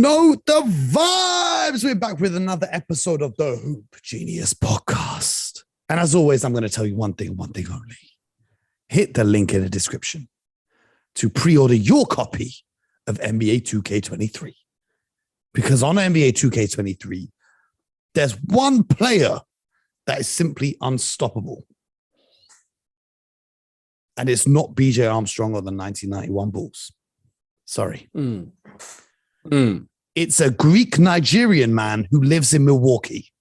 Know the vibes. We're back with another episode of the Hoop Genius podcast. And as always, I'm going to tell you one thing only. Hit the link in the description to pre-order your copy of NBA 2K23. Because on NBA 2K23, there's one player that is simply unstoppable. And it's not BJ Armstrong or the 1991 Bulls. Sorry. It's a Greek-Nigerian man who lives in Milwaukee.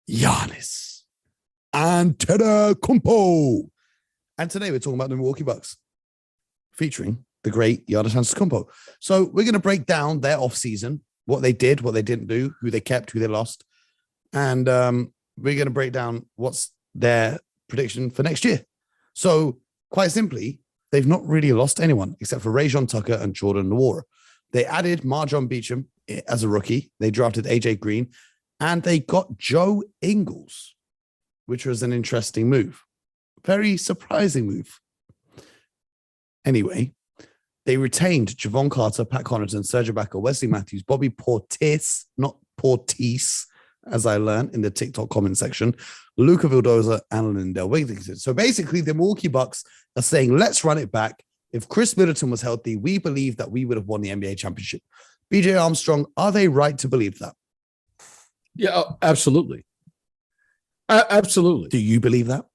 Giannis Antetokounmpo. And today we're talking about the Milwaukee Bucks, featuring the great Giannis Antetokounmpo. So we're going to break down their offseason, what they did, what they didn't do, who they kept, who they lost. And we're going to break down what's their prediction for next year. So quite simply, they've not really lost anyone except for Rajon Tucker and Jordan Nwora. They added Marjon Beecham as a rookie. They drafted AJ Green, and they got Joe Ingles, which was an interesting move. Very surprising move. Anyway, they retained Javon Carter, Pat Connaughton, Serge Ibaka, Wesley Matthews, Bobby Portis, not Portis, as I learned in the TikTok comment section, Luka Vildoza, and Lindell Wigginton. So basically, the Milwaukee Bucks are saying, let's run it back. If Chris Middleton was healthy, we believe that we would have won the NBA championship. BJ Armstrong, are they right to believe that? Yeah, absolutely. Absolutely. Do you believe that?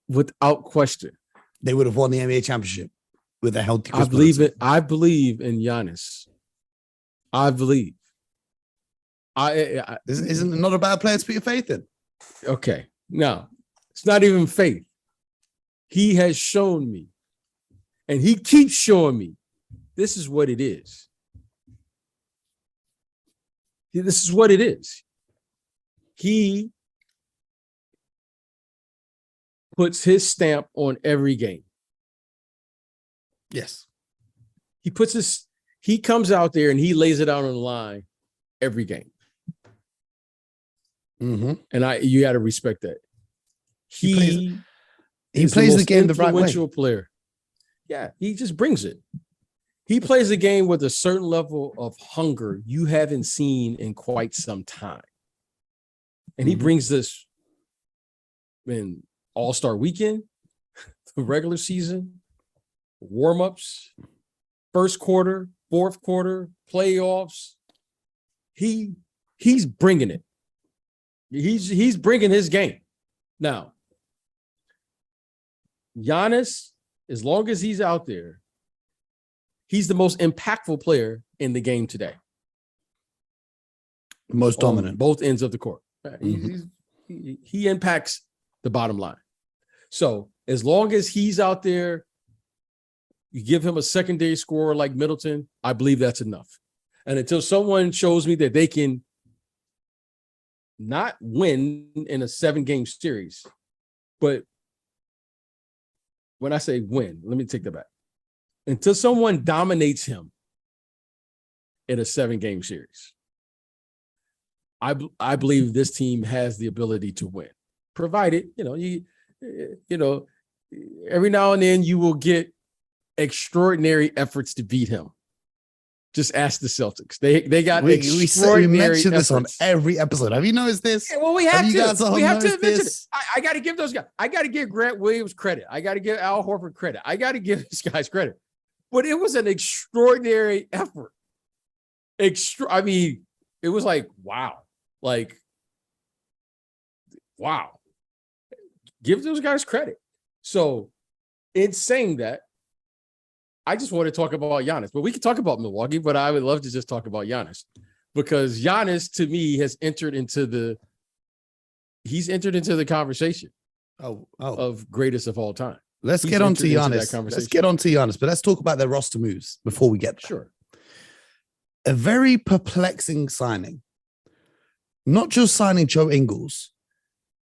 Without question. They would have won the NBA championship with a healthy Chris Middleton. Middleton. I believe in Giannis. I believe. Isn't it not a bad player to put your faith in? Okay. No, it's not even faith. He has shown me, and he keeps showing me, this is what it is. This is what it is. He puts his stamp on every game. Yes. He comes out there and he lays it out on the line every game. Mm-hmm. And you got to respect that. He plays the game the right way. Influential player. Yeah, he just brings it. He plays the game with a certain level of hunger you haven't seen in quite some time. And he brings this in All-Star weekend, the regular season, warm-ups, first quarter, fourth quarter, playoffs. He's bringing it. He's bringing his game. Now, Giannis, as long as he's out there, he's the most impactful player in the game today. Most dominant. Both ends of the court. He impacts the bottom line. So as long as he's out there, you give him a secondary scorer like Middleton, I believe that's enough. And until someone shows me that they can not win in a 7-game series, but when I say win, let me take that back. Until someone dominates him in a 7-game series, I believe this team has the ability to win. Provided, every now and then you will get extraordinary efforts to beat him. Just ask the Celtics. They got extraordinary we mention efforts. this on every episode. Have you noticed this? Yeah, well, we have to. We have to mention this? it. I got to give those guys. I got to give Grant Williams credit. I got to give Al Horford credit. I got to give these guys credit. But it was an extraordinary effort. I mean, it was like, wow. Wow. Give those guys credit. So, in saying that, I just want to talk about Giannis, but we can talk about Milwaukee, but I would love to just talk about Giannis because Giannis to me has entered into the conversation of greatest of all time. Let's get on to Giannis. But let's talk about their roster moves before we get there. Sure. A very perplexing signing. Not just signing Joe Ingles,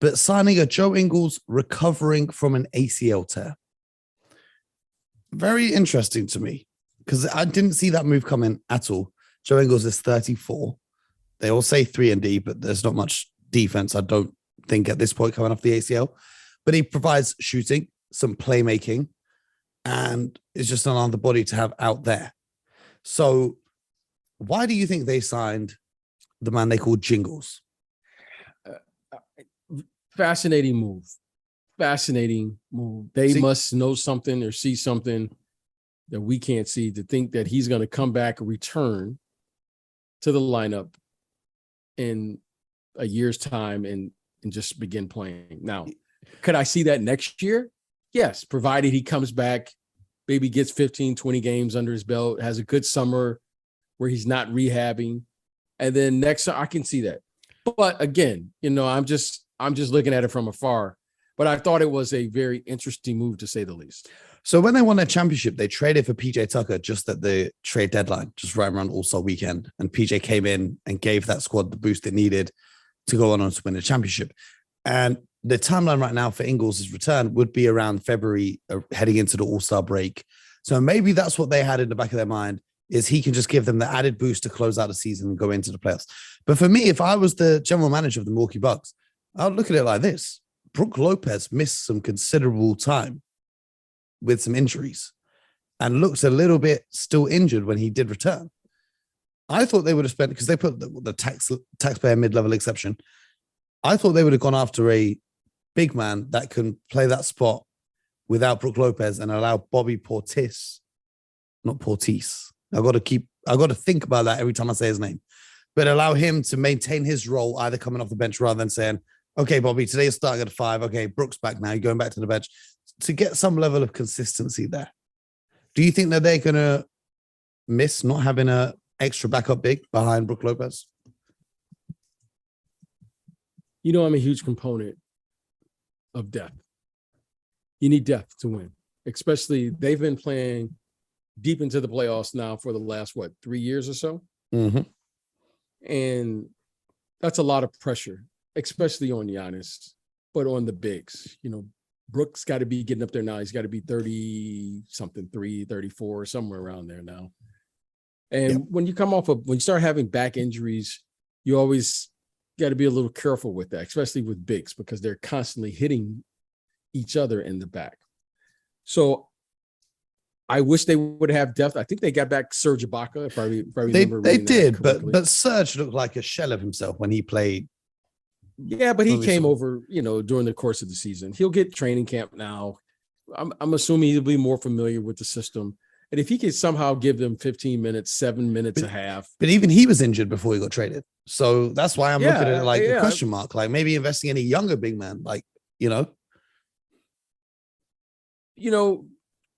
but signing a Joe Ingles recovering from an ACL tear. Very interesting to me because I didn't see that move coming at all. Joe Ingles is 34. They all say 3-and-D, but there's not much defense, I don't think, at this point coming off the ACL. But he provides shooting, some playmaking, and is just another body to have out there. So Why do you think they signed the man they called Jingles? Fascinating move. Fascinating move. They must know something or see something that we can't see to think that he's going to come back and return to the lineup in a year's time and just begin playing. Now, could I see that next year? Yes, provided he comes back, maybe gets 15, 20 games under his belt, has a good summer where he's not rehabbing. And then next, I can see that. But again, I'm just looking at it from afar. But I thought it was a very interesting move, to say the least. So when they won their championship, they traded for PJ Tucker just at the trade deadline, just right around All-Star weekend. And PJ came in and gave that squad the boost it needed to go on to win the championship. And the timeline right now for Ingles' return would be around February, heading into the All-Star break. So maybe that's what they had in the back of their mind, is he can just give them the added boost to close out the season and go into the playoffs. But for me, if I was the general manager of the Milwaukee Bucks, I would look at it like this. Brook Lopez missed some considerable time with some injuries and looks a little bit still injured when he did return. I thought they would have spent, because they put the taxpayer mid-level exception. I thought they would have gone after a big man that can play that spot without Brook Lopez and allow Bobby Portis, not Portis. I got to think about that every time I say his name, but allow him to maintain his role, either coming off the bench rather than saying, okay, Bobby, today you're starting at 5. Okay, Brook's back now. You're going back to the bench, to get some level of consistency there. Do you think that they're going to miss not having an extra backup big behind Brook Lopez? I'm a huge component of depth. You need depth to win, especially they've been playing deep into the playoffs now for the last, 3 years or so? Mm-hmm. And that's a lot of pressure, especially on Giannis, but on the bigs. Brook's got to be getting up there now. He's got to be 30-something, 34, somewhere around there now. And when you when you start having back injuries, you always got to be a little careful with that, especially with bigs, because they're constantly hitting each other in the back. So I wish they would have depth. I think they got back Serge Ibaka, if I remember. They did, but Serge looked like a shell of himself when he played. Yeah, but he came over, during the course of the season. He'll get training camp now. I'm assuming he'll be more familiar with the system. And if he could somehow give them 15 minutes, 7 minutes a half. But even he was injured before he got traded. So that's why I'm looking at it like a question mark, like maybe investing in a younger big man,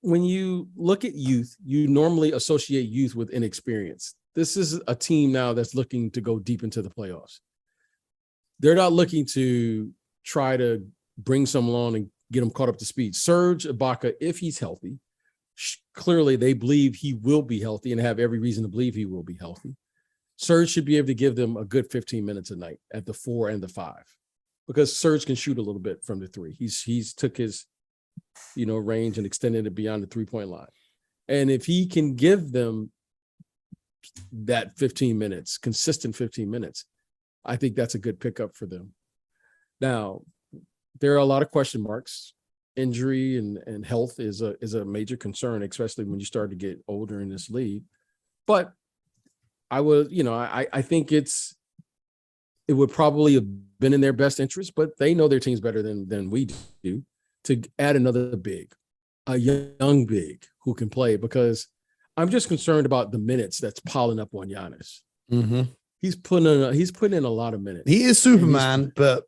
when you look at youth, you normally associate youth with inexperience. This is a team now that's looking to go deep into the playoffs. They're not looking to try to bring someone on and get them caught up to speed. Serge Ibaka, if he's healthy, clearly they believe he will be healthy and have every reason to believe he will be healthy. Serge should be able to give them a good 15 minutes a night at the 4 and the 5, because Serge can shoot a little bit from the 3. He's took his, range and extended it beyond the 3-point line. And if he can give them that 15 minutes, consistent 15 minutes, I think that's a good pickup for them. Now, there are a lot of question marks. Injury and health is a major concern, especially when you start to get older in this league. But I would, I think it would probably have been in their best interest, but they know their teams better than we do, to add another big, a young big who can play, because I'm just concerned about the minutes that's piling up on Giannis. Mm-hmm. He's putting in a lot of minutes. He is Superman, but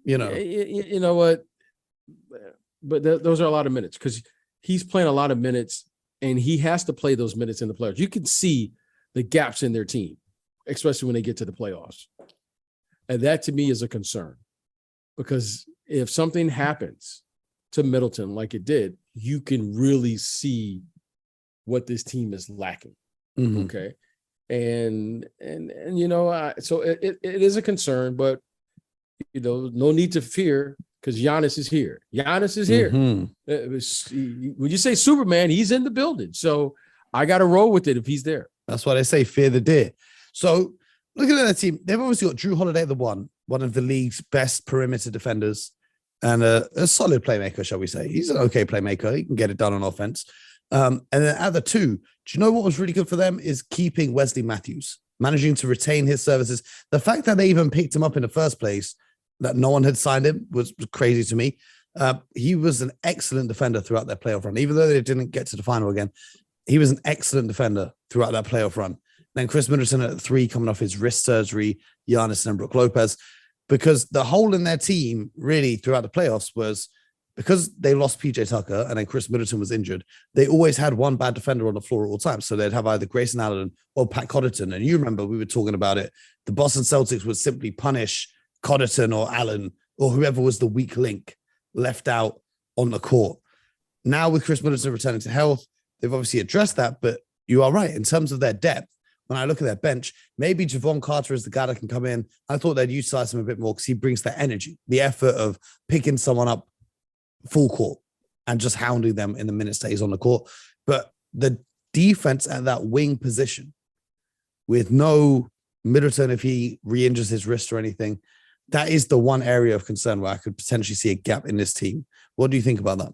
you know what? But those are a lot of minutes, because he's playing a lot of minutes, and he has to play those minutes in the playoffs. You can see the gaps in their team, especially when they get to the playoffs. And that to me is a concern, because if something happens to Middleton like it did, you can really see what this team is lacking. Mm-hmm. Okay. And so it is a concern, but no need to fear, because Giannis is here. Giannis is here. Mm-hmm. When you say Superman, he's in the building. So I got to roll with it if he's there. That's why they say fear the deer. So looking at that team, they've obviously got Drew Holiday at the one of the league's best perimeter defenders and a solid playmaker, shall we say. He's an okay playmaker. He can get it done on offense. And then at the 2, Do you know what was really good for them is keeping Wesley Matthews, managing to retain his services. The fact that they even picked him up in the first place, that no one had signed him, was crazy to me. He was an excellent defender throughout their playoff run. Even though they didn't get to the final again, he was an excellent defender throughout that playoff run. Then Chris Middleton at 3 coming off his wrist surgery, Giannis and Brook Lopez, because the hole in their team really throughout the playoffs was because they lost PJ Tucker and then Chris Middleton was injured. They always had one bad defender on the floor at all times. So they'd have either Grayson Allen or Pat Connaughton. And you remember we were talking about it. The Boston Celtics would simply punish Connaughton or Allen or whoever was the weak link left out on the court. Now with Chris Middleton returning to health, they've obviously addressed that, but you are right. In terms of their depth, when I look at their bench, maybe Javon Carter is the guy that can come in. I thought they'd utilize him a bit more because he brings the energy, the effort of picking someone up full court and just hounding them in the minutes that he's on the court. But the defense at that wing position with no Middleton, if he re-injures his wrist or anything, that is the one area of concern where I could potentially see a gap in this team. What do you think about that?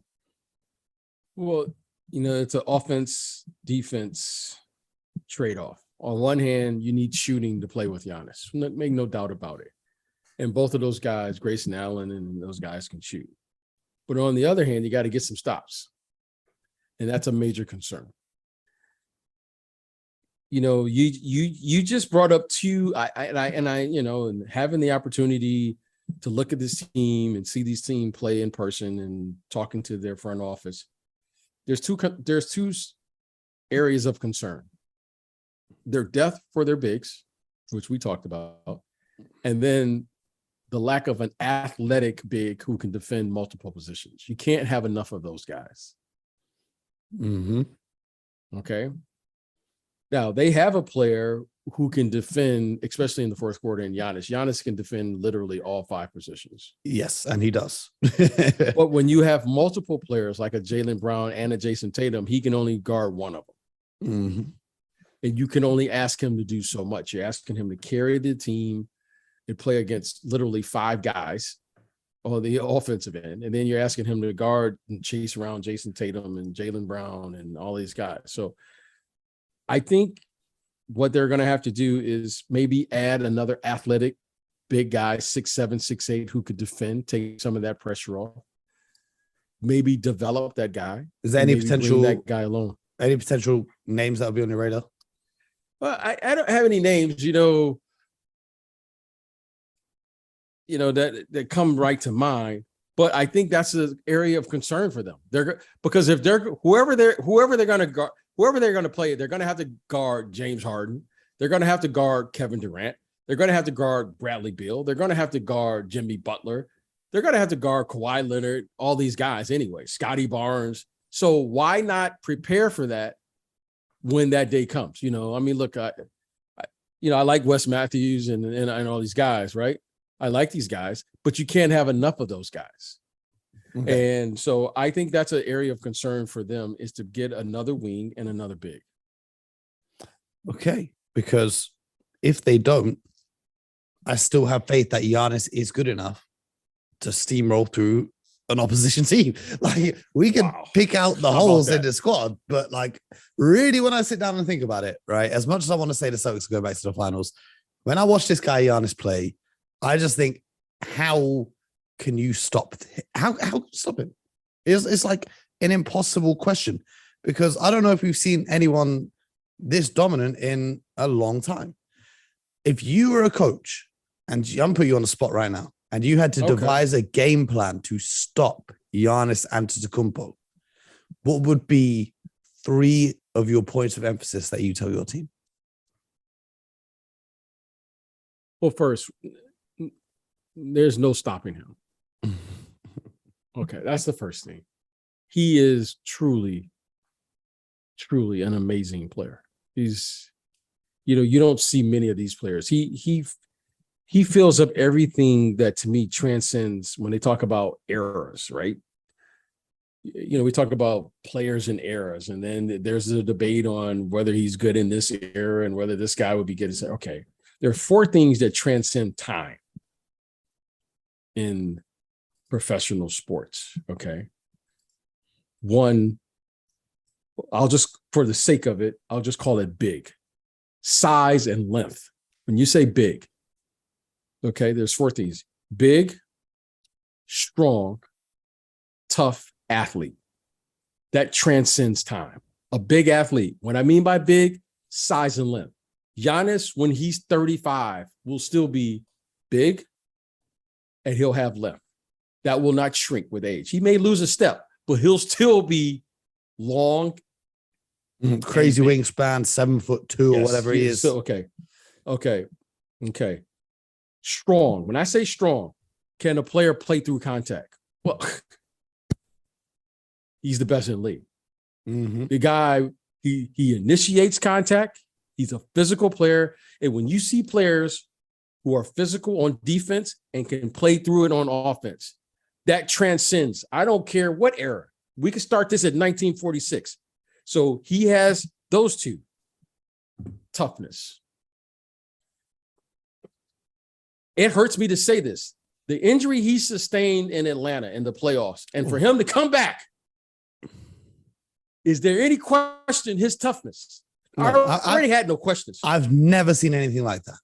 Well, it's an offense defense trade-off. On one hand, you need shooting to play with Giannis. Make no doubt about it. And both of those guys, Grayson Allen and those guys, can shoot. But on the other hand, you got to get some stops. And that's a major concern. You just brought up two, and having the opportunity to look at this team and see these team play in person and talking to their front office, there's two areas of concern. Their depth for their bigs, which we talked about, and then the lack of an athletic big who can defend multiple positions. You can't have enough of those guys. Mm-hmm. Okay. Now they have a player who can defend, especially in the fourth quarter, in Giannis. Giannis can defend literally all 5 positions. Yes, and he does. But when you have multiple players like a Jaylen Brown and a Jason Tatum, he can only guard one of them. Mm-hmm. And you can only ask him to do so much. You're asking him to carry the team and play against literally 5 guys on the offensive end. And then you're asking him to guard and chase around Jason Tatum and Jaylen Brown and all these guys. So I think what they're going to have to do is maybe add another athletic big guy, 6'7", 6'8", who could defend, take some of that pressure off. Maybe develop that guy. Is there any potential that guy alone? Any potential names that will be on your radar? Well, I don't have any names, that come right to mind. But I think that's an area of concern for them. Because if whoever they're going to guard, whoever they're going to play, they're going to have to guard James Harden. They're going to have to guard Kevin Durant. They're going to have to guard Bradley Beal. They're going to have to guard Jimmy Butler. They're going to have to guard Kawhi Leonard. All these guys anyway. Scotty Barnes. So why not prepare for that when that day comes? Look, I like Wes Matthews and all these guys, right? I like these guys, but you can't have enough of those guys. Okay. And so I think that's an area of concern for them, is to get another wing and another big. Okay. Because if they don't, I still have faith that Giannis is good enough to steamroll through an opposition team. Like, we can pick out the holes in the squad, but really, when I sit down and think about it, right, as much as I want to say the Celtics go back to the finals, when I watch this guy Giannis play, I just think, how can you stop? How stop him? It's like an impossible question, because I don't know if we've seen anyone this dominant in a long time. If you were a coach, and I'm putting you on the spot right now, and you had to devise a game plan to stop Giannis Antetokounmpo, what would be 3 of your points of emphasis that you tell your team? Well, first, there's no stopping him. Okay, that's the first thing. He is truly, truly an amazing player. He's, you don't see many of these players. He fills up everything that, to me, transcends when they talk about eras, right? We talk about players in eras, and then there's a debate on whether he's good in this era and whether this guy would be good. Okay, there are 4 things that transcend time in professional sports. Okay. One, I'll just for the sake of it, I'll just call it big. Size and length. When you say big, okay, there's 4 things. Big, strong, tough athlete. That transcends time. A big athlete. What I mean by big, size and length. Giannis, when he's 35, will still be big and he'll have length. That will not shrink with age. He may lose a step, but he'll still be long. Crazy wingspan, 7'2" or whatever he is. So, okay. Strong. When I say strong, can a player play through contact? Well, he's the best in the league. The guy, he initiates contact. He's a physical player. And when you see players who are physical on defense and can play through it on offense, that transcends. I don't care what era. We could start this at 1946. So he has those two. Toughness. It hurts me to say this. The injury he sustained in Atlanta in the playoffs, and for him to come back, is there any question his toughness? No, I already had no questions. I've never seen anything like that.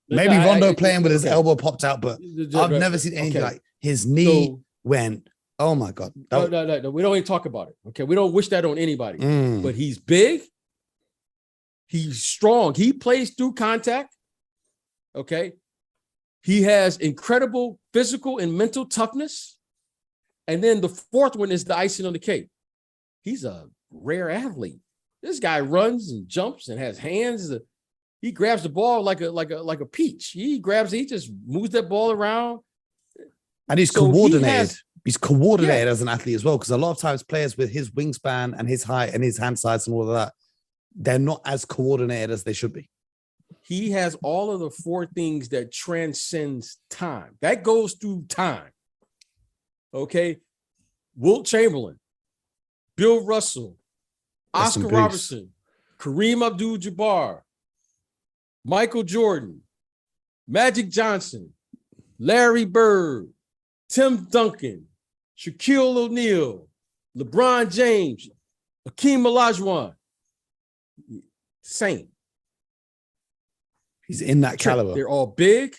Maybe Rondo playing with his elbow popped out, but I've never seen anything like his knee went, oh my God. No, we don't even talk about it. Okay. We don't wish that on anybody. But he's big. He's strong. He plays through contact. Okay. He has incredible physical and mental toughness. And then the 4th one is the icing on the cake. He's a rare athlete. This guy runs and jumps and has hands. He grabs the ball like a peach. He just moves that ball around. And he's coordinated. He's coordinated as an athlete as well, because a lot of times players with his wingspan and his height and his hand size and all of that, they're not as coordinated as they should be. He has all of the 4 things that transcends time. That goes through time. Okay. Wilt Chamberlain, Bill Russell, Oscar Robertson, Kareem Abdul-Jabbar, Michael Jordan, Magic Johnson, Larry Bird, Tim Duncan, Shaquille O'Neal, LeBron James, Hakeem Olajuwon. Same. He's in that caliber. They're all big.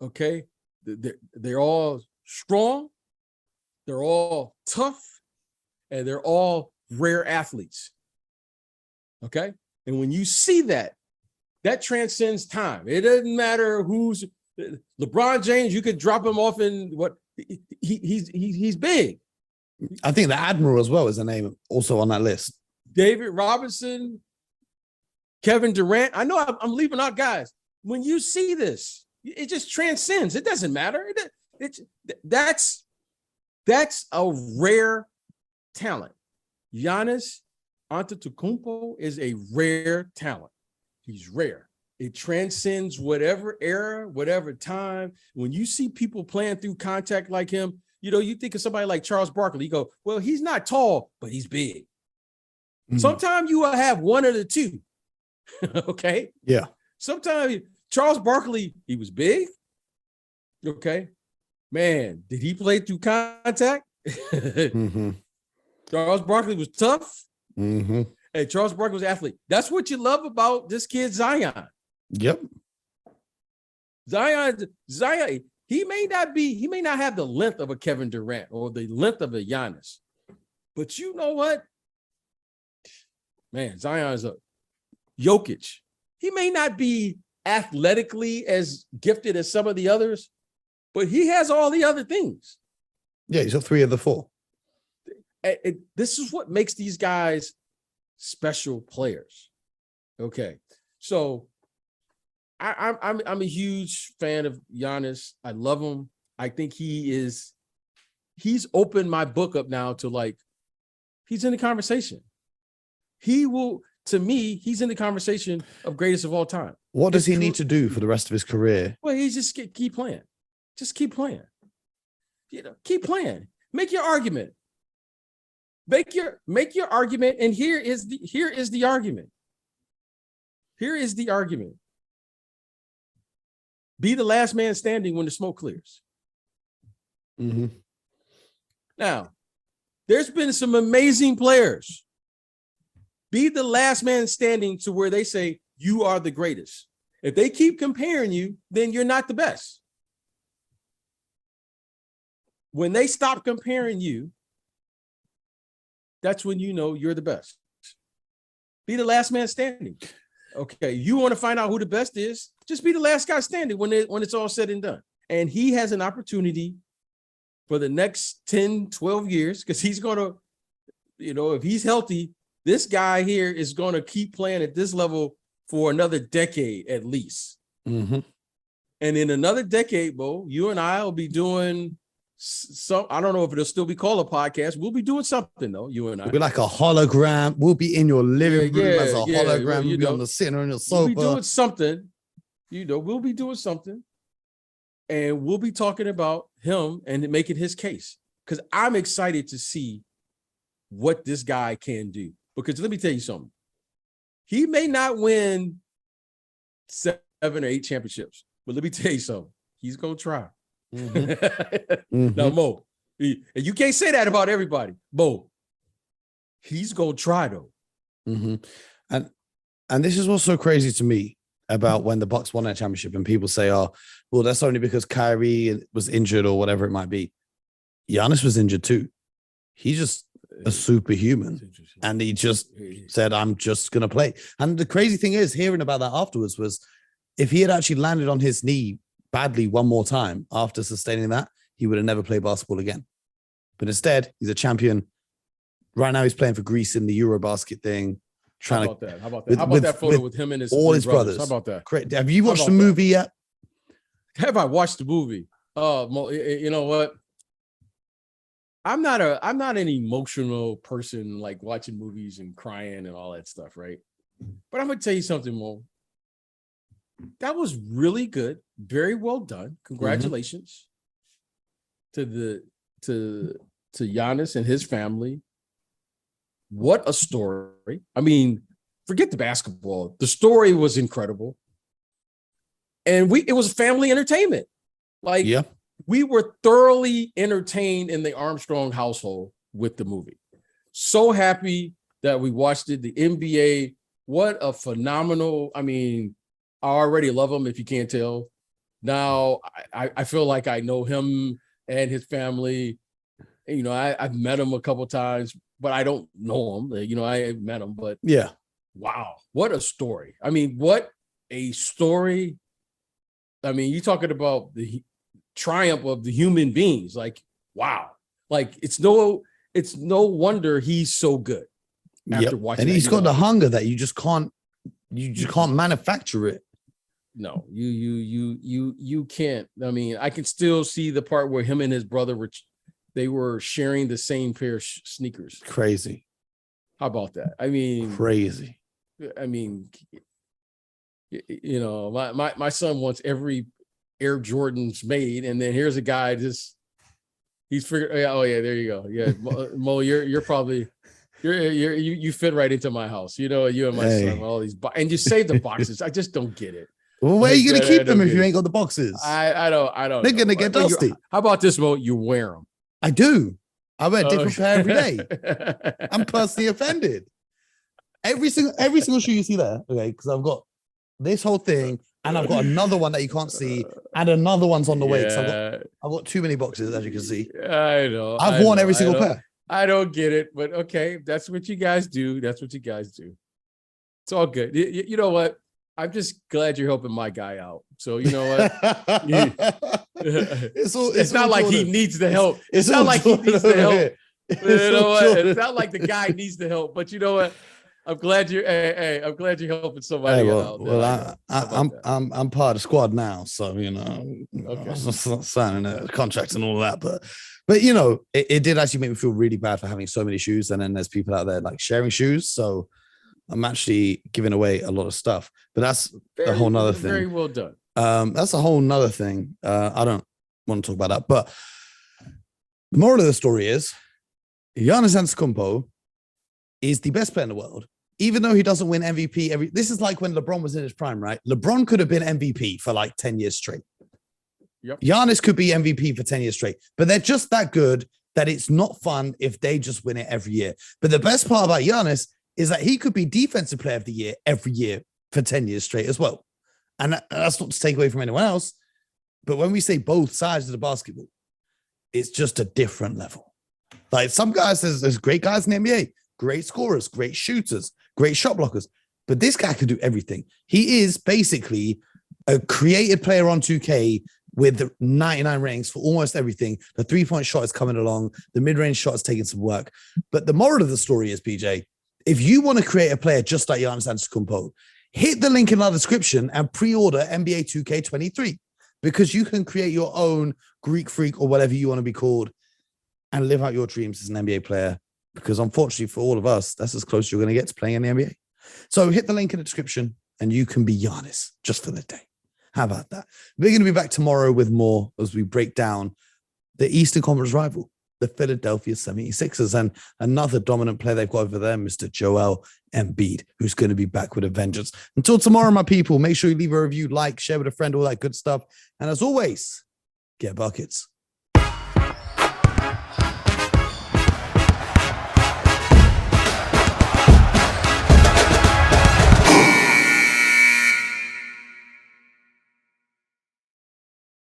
Okay. They're all strong. They're all tough. And they're all rare athletes. Okay. And when you see that, that transcends time. It doesn't matter who's LeBron James. You could drop him off in what he's big. I think the Admiral as well is a name also on that list. David Robinson, Kevin Durant. I know I'm leaving out guys. When you see this, it just transcends. It doesn't matter. That's a rare talent. Giannis Antetokounmpo is a rare talent. He's rare. It transcends whatever era, whatever time. When you see people playing through contact like him, you think of somebody like Charles Barkley. You go, well, he's not tall, but he's big. Sometimes you will have one of the two. Okay. Yeah. Sometimes Charles Barkley, he was big. Okay. Man, did he play through contact? Charles Barkley was tough. And Charles Barkley was an athlete. That's what you love about this kid, Zion. Yep. Zion, he may not have the length of a Kevin Durant or the length of a Giannis. But you know what? Man, Zion's a Jokic. He may not be athletically as gifted as some of the others, but he has all the other things. Yeah, he's got 3 of the 4. This is what makes these guys special players. Okay, so I'm a huge fan of Giannis. I love him. I think he's opened my book up now to he's in the conversation. To me, he's in the conversation of greatest of all time. What does he need to do for the rest of his career? Well, he just keep playing. Just keep playing. Keep playing. Make your argument. Make your argument. And here is the argument. Here is the argument. Be the last man standing when the smoke clears. Now, there's been some amazing players Be the last man standing to where they say you are the greatest. If they keep comparing you, then you're not the best. When they stop comparing you, that's when you know you're the best. Be the last man standing. Okay, you want to find out who the best is? Just be the last guy standing when it's all said and done. And he has an opportunity for the next 10, 12 years because he's going to, if he's healthy, this guy here is going to keep playing at this level for another decade at least. Mm-hmm. And in another decade, Bo, you and I will be doing some, I don't know if it'll still be called a podcast. We'll be doing something though, you and I. We'll be like a hologram. We'll be in your living room as a hologram. We'll be on the sitting on your sofa. We'll be doing something, we'll be doing something. And we'll be talking about him and making his case. Because I'm excited to see what this guy can do. Because let me tell you something. He may not win 7 or 8 championships, but let me tell you something. He's going to try. Mm-hmm. Now, Mo, and you can't say that about everybody. Mo, he's going to try, though. Mm-hmm. And this is what's so crazy to me about when the Bucks won that championship and people say, oh, well, that's only because Kyrie was injured or whatever it might be. Giannis was injured too. He's just a superhuman. And he just said, I'm just going to play. And the crazy thing is, hearing about that afterwards was if he had actually landed on his knee badly one more time after sustaining that, he would have never played basketball again. But instead, he's a champion. Right now, he's playing for Greece in the Eurobasket thing. How about that? How about that photo with him and his brothers? How about that? Great. Have you watched the movie yet? Have I watched the movie? You know what? I'm not an emotional person like watching movies and crying and all that stuff, right? But I'm gonna tell you something, Mo. That was really good, very well done. Congratulations to Giannis and his family. What a story. I mean, forget the basketball. The story was incredible. And it was family entertainment. Like, we were thoroughly entertained in the Armstrong household with the movie. So happy that we watched it. The NBA, what a phenomenal, I mean, I already love him if you can't tell. Now, I feel like I know him and his family. I've met him a couple of times, but I don't know him. I met him, but wow, what a story. I mean, what a story. I mean, you're talking about the triumph of the human beings. Like, wow. Like, it's no wonder he's so good after watching. And he's got the hunger that you just can't manufacture it. No, you can't. I mean, I can still see the part where him and his brother were sharing the same pair of sneakers. Crazy. How about that? I mean, crazy. I mean, my son wants every Air Jordans made, and then here's a guy he's figured. Oh yeah, there you go. Yeah, Mo, you're probably you fit right into my house. You and my son, all these and you save the boxes. I just don't get it. Well, where are you gonna keep them if you ain't got the boxes? I don't. They're gonna get dusty. How about this, Mo? You wear them. I do. I wear a different pair every day. I'm personally offended. Every single shoe you see there, okay, because I've got this whole thing, and I've got another one that you can't see, and another one's on the way. I've got too many boxes, as you can see. I know. I've worn every single pair. I don't get it, but okay, that's what you guys do. That's what you guys do. It's all good. You know what? I'm just glad you're helping my guy out. So you know what? It's not like he needs the help. It's not like he needs the help. You know what? It's not like the guy needs the help. But you know what? I'm glad you're. Hey, I'm glad you're helping somebody out. Well, I'm part of the squad now, so signing a contract and all that. But it did actually make me feel really bad for having so many shoes, and then there's people out there like sharing shoes. So I'm actually giving away a lot of stuff. But that's a whole nother thing. Very well done. That's a whole nother thing. I don't want to talk about that. But the moral of the story is, Giannis Antetokounmpo is the best player in the world. Even though he doesn't win MVP this is like when LeBron was in his prime, right? LeBron could have been MVP for like 10 years straight. Yep. Giannis could be MVP for 10 years straight, but they're just that good that it's not fun if they just win it every year. But the best part about Giannis is that he could be defensive player of the year every year for 10 years straight as well. And that's not to take away from anyone else. But when we say both sides of the basketball, it's just a different level. Like some guys, there's great guys in the NBA, great scorers, great shooters, great shot blockers. But this guy can do everything. He is basically a created player on 2K with 99 ratings for almost everything. The three-point shot is coming along. The mid-range shot is taking some work. But the moral of the story is, PJ, if you want to create a player just like Giannis Antetokounmpo, hit the link in our description and pre-order NBA 2K23 because you can create your own Greek freak or whatever you want to be called and live out your dreams as an NBA player. Because unfortunately for all of us, that's as close as you're going to get to playing in the NBA. So hit the link in the description and you can be Giannis just for the day. How about that? We're going to be back tomorrow with more as we break down the Eastern Conference rival, the Philadelphia 76ers, and another dominant player they've got over there, Mr. Joel Embiid, who's going to be back with a vengeance. Until tomorrow, my people, make sure you leave a review, like, share with a friend, all that good stuff. And as always, get buckets.